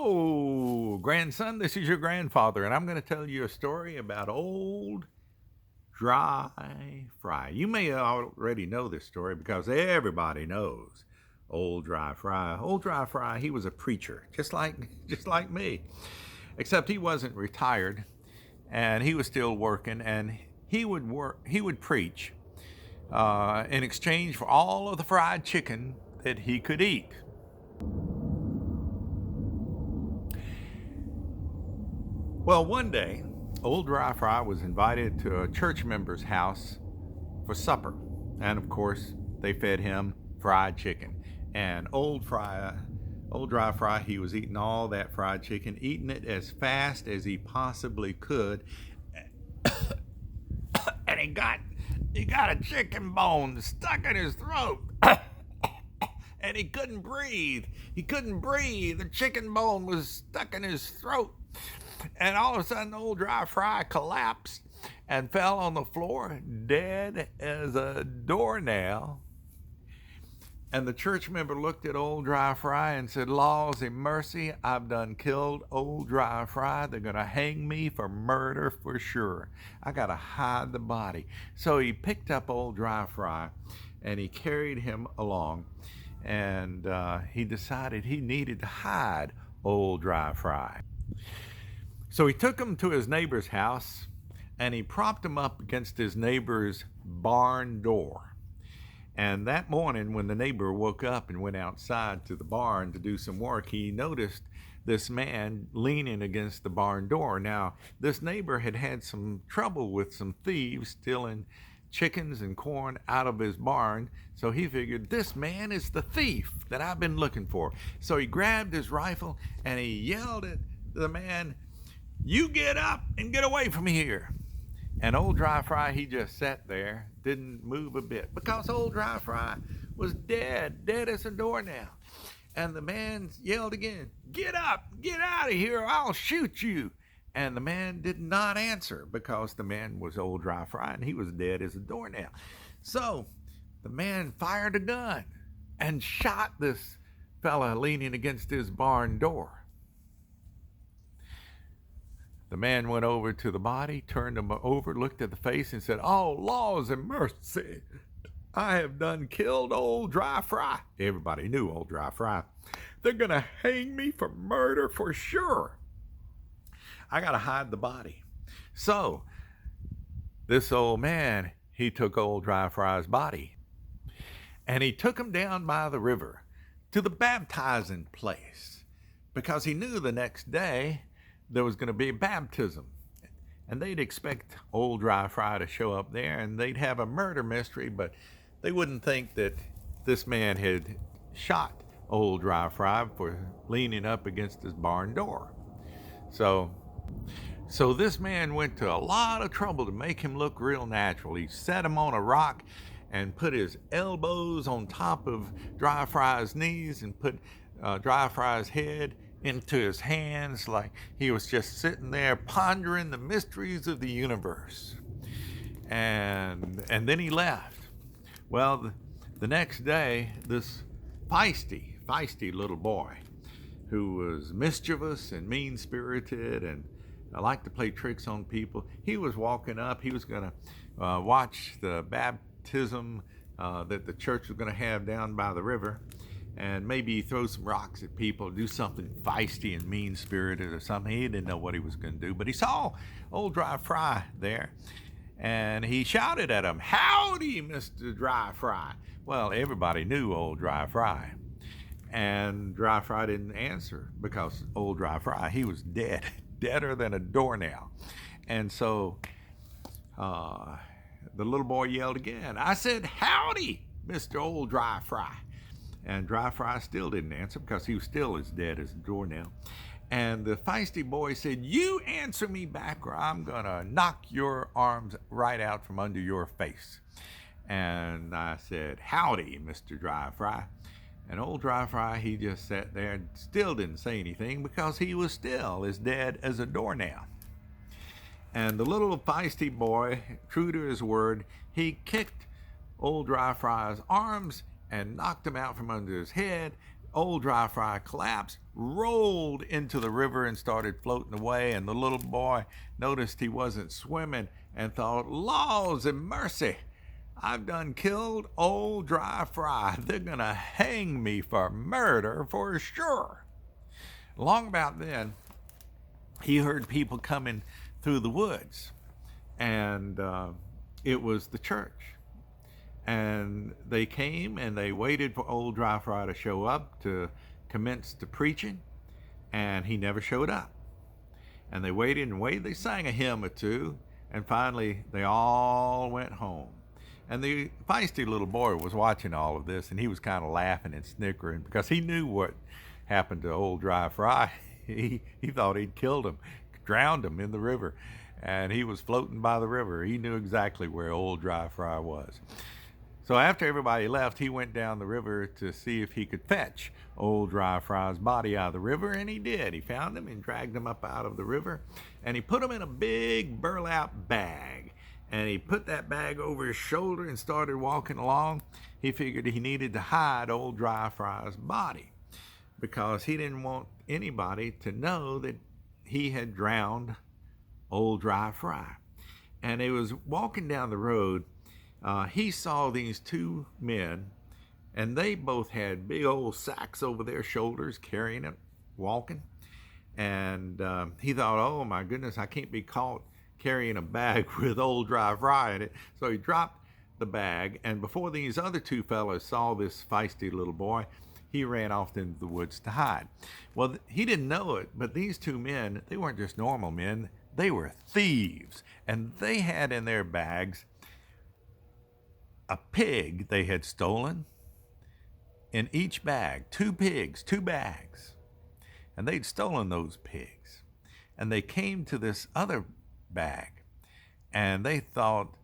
Hello, grandson. This is your grandfather, and I'm going to tell you a story about old Dry Fry. You may already know this story because everybody knows old Dry Fry. Old Dry Fry, he was a preacher, just like me, except he wasn't retired, and he was still working, and he would work. He would preach in exchange for all of the fried chicken that he could eat. Well, one day, old Dry Fry was invited to a church member's house for supper. And of course, they fed him fried chicken. And old Dry Fry, he was eating all that fried chicken, eating it as fast as he possibly could. And he got a chicken bone stuck in his throat. And he couldn't breathe. He couldn't breathe. The chicken bone was stuck in his throat. And all of a sudden, old Dry Fry collapsed and fell on the floor, dead as a doornail. And the church member looked at old Dry Fry and said, "Lawsy mercy, I've done killed old Dry Fry. They're going to hang me for murder for sure. I got to hide the body." So he picked up old Dry Fry and he carried him along. And he decided he needed to hide old Dry Fry. So he took him to his neighbor's house and he propped him up against his neighbor's barn door. And that morning, when the neighbor woke up and went outside to the barn to do some work, he noticed this man leaning against the barn door. Now, this neighbor had had some trouble with some thieves stealing chickens and corn out of his barn. So he figured, this man is the thief that I've been looking for. So he grabbed his rifle and he yelled at the man, "You get up and get away from here." And old Dry Fry, he just sat there, didn't move a bit, because old Dry Fry was dead as a doornail. And the man yelled again, "Get up, get out of here, I'll shoot you." And the man did not answer because the man was old Dry Fry and he was dead as a doornail. So the man fired a gun and shot this fella leaning against his barn door. The man went over to the body, turned him over, looked at the face, and said, "Oh, laws and mercy, I have done killed old Dry Fry." Everybody knew old Dry Fry. "They're going to hang me for murder for sure. I got to hide the body." So this old man, he took old Dry Fry's body and he took him down by the river to the baptizing place because he knew the next day there was going to be a baptism. And they'd expect old Dry Fry to show up there and they'd have a murder mystery, but they wouldn't think that this man had shot old Dry Fry for leaning up against his barn door. So this man went to a lot of trouble to make him look real natural. He set him on a rock and put his elbows on top of Dry Fry's knees and put Dry Fry's head into his hands like he was just sitting there pondering the mysteries of the universe. And then he left. Well, the next day, this feisty little boy who was mischievous and mean-spirited and liked to play tricks on people, he was walking up. He was going to watch the baptism that the church was going to have down by the river, and maybe throw some rocks at people, do something feisty and mean-spirited or something. He didn't know what he was going to do, but he saw old Dry Fry there, and he shouted at him, "Howdy, Mr. Dry Fry." Well, everybody knew old Dry Fry, and Dry Fry didn't answer because old Dry Fry, he was deader than a doornail. And so the little boy yelled again. "I said, howdy, Mr. Old Dry Fry." And Dry Fry still didn't answer because he was still as dead as a doornail. And the feisty boy said, "You answer me back or I'm going to knock your arms right out from under your face." And I said, "Howdy, Mr. Dry Fry." And old Dry Fry, he just sat there and still didn't say anything because he was still as dead as a doornail. And the little feisty boy, true to his word, he kicked old Dry Fry's arms and knocked him out from under his head. Old Dry Fry collapsed, rolled into the river and started floating away. And the little boy noticed he wasn't swimming and thought, laws and mercy, I've done killed old Dry Fry. They're going to hang me for murder for sure. Long about then, he heard people coming through the woods, and it was the church. And they came and they waited for old Dry Fry to show up to commence the preaching, and he never showed up. And they waited and waited. They sang a hymn or two, and finally they all went home. And the feisty little boy was watching all of this, and he was kind of laughing and snickering because he knew what happened to old Dry Fry. He thought he'd killed him, drowned him in the river, and he was floating by the river. He knew exactly where old Dry Fry was. So after everybody left, he went down the river to see if he could fetch old Dry Fry's body out of the river, and he did. He found him and dragged him up out of the river, and he put him in a big burlap bag. And he put that bag over his shoulder and started walking along. He figured he needed to hide old Dry Fry's body because he didn't want anybody to know that he had drowned old Dry Fry. And he was walking down the road. He saw these two men, and they both had big old sacks over their shoulders, carrying it, walking. And he thought, oh my goodness, I can't be caught carrying a bag with old Dry Fry in it. So he dropped the bag, and before these other two fellows saw this feisty little boy, he ran off into the woods to hide. Well, he didn't know it, but these two men, they weren't just normal men, they were thieves. And they had in their bags a pig they had stolen. In each bag, 2 pigs, 2 bags. And they'd stolen those pigs. And they came to this other bag, and they thought,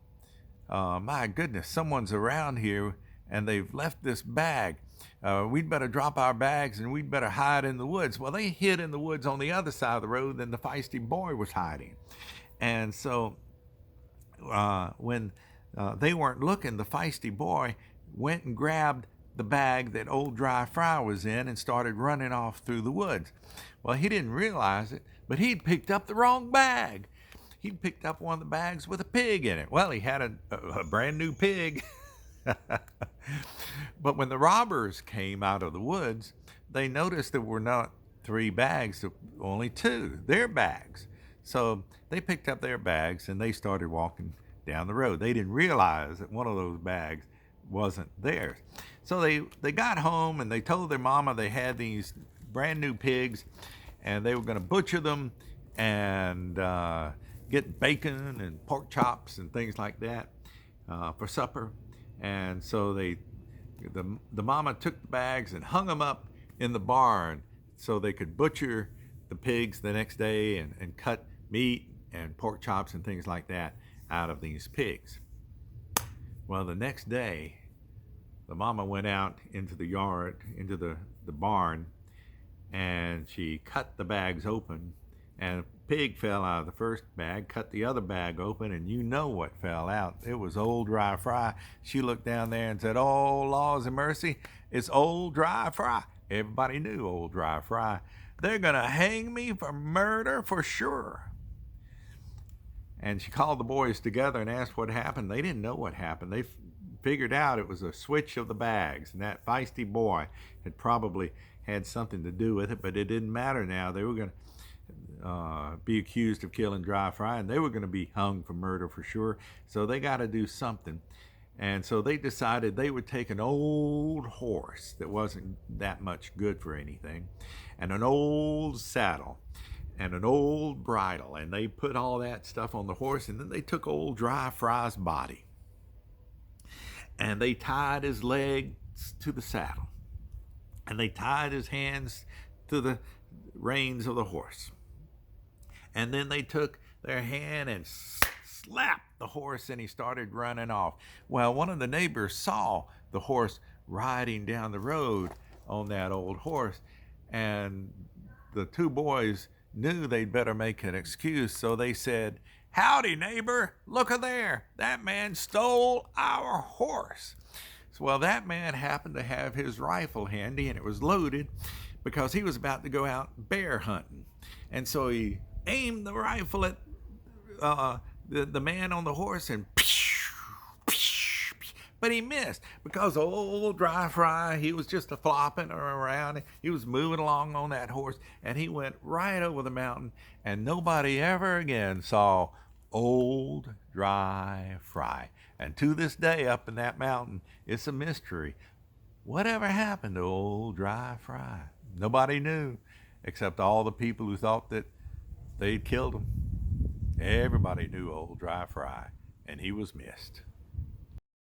my goodness, someone's around here and they've left this bag. We'd better drop our bags and we'd better hide in the woods. Well, they hid in the woods on the other side of the road than the feisty boy was hiding. And so when they weren't looking, the feisty boy went and grabbed the bag that old Dry Fry was in and started running off through the woods. Well, he didn't realize it, but he'd picked up the wrong bag. He'd picked up one of the bags with a pig in it. Well, he had a brand new pig. But when the robbers came out of the woods, they noticed there were not 3 bags, only 2, their bags. So they picked up their bags and they started walking down the road. They didn't realize that one of those bags wasn't theirs. So they got home and they told their mama they had these brand new pigs and they were going to butcher them and get bacon and pork chops and things like that for supper. And so the mama took the bags and hung them up in the barn so they could butcher the pigs the next day and cut meat and pork chops and things like that out of these pigs. Well, the next day, the mama went out into the yard, into the barn, and she cut the bags open, and a pig fell out of the first bag, cut the other bag open, and you know what fell out. It was old Dry Fry. She looked down there and said, oh, laws and mercy, it's old Dry Fry. Everybody knew old Dry Fry. They're going to hang me for murder for sure. And she called the boys together and asked what happened. They didn't know what happened. They figured out it was a switch of the bags, and that feisty boy had probably had something to do with it, but it didn't matter now. They were going to be accused of killing Dry Fry, and they were going to be hung for murder for sure. So they got to do something. And so they decided they would take an old horse that wasn't that much good for anything, and an old saddle, and an old bridle, and they put all that stuff on the horse, and then they took old Dry Fry's body, and they tied his legs to the saddle, and they tied his hands to the reins of the horse, and then they took their hand and slapped the horse, and he started running off. Well, one of the neighbors saw the horse riding down the road on that old horse, and the 2 boys knew they'd better make an excuse, so they said, howdy, neighbor, look there, that man stole our horse. So, well, that man happened to have his rifle handy, and it was loaded, because he was about to go out bear hunting. And so he aimed the rifle at the man on the horse, and but he missed because old Dry Fry, he was just a flopping around. He was moving along on that horse, and he went right over the mountain, and nobody ever again saw old Dry Fry. And to this day, up in that mountain, it's a mystery. Whatever happened to old Dry Fry? Nobody knew, except all the people who thought that they'd killed him. Everybody knew old Dry Fry, and he was missed.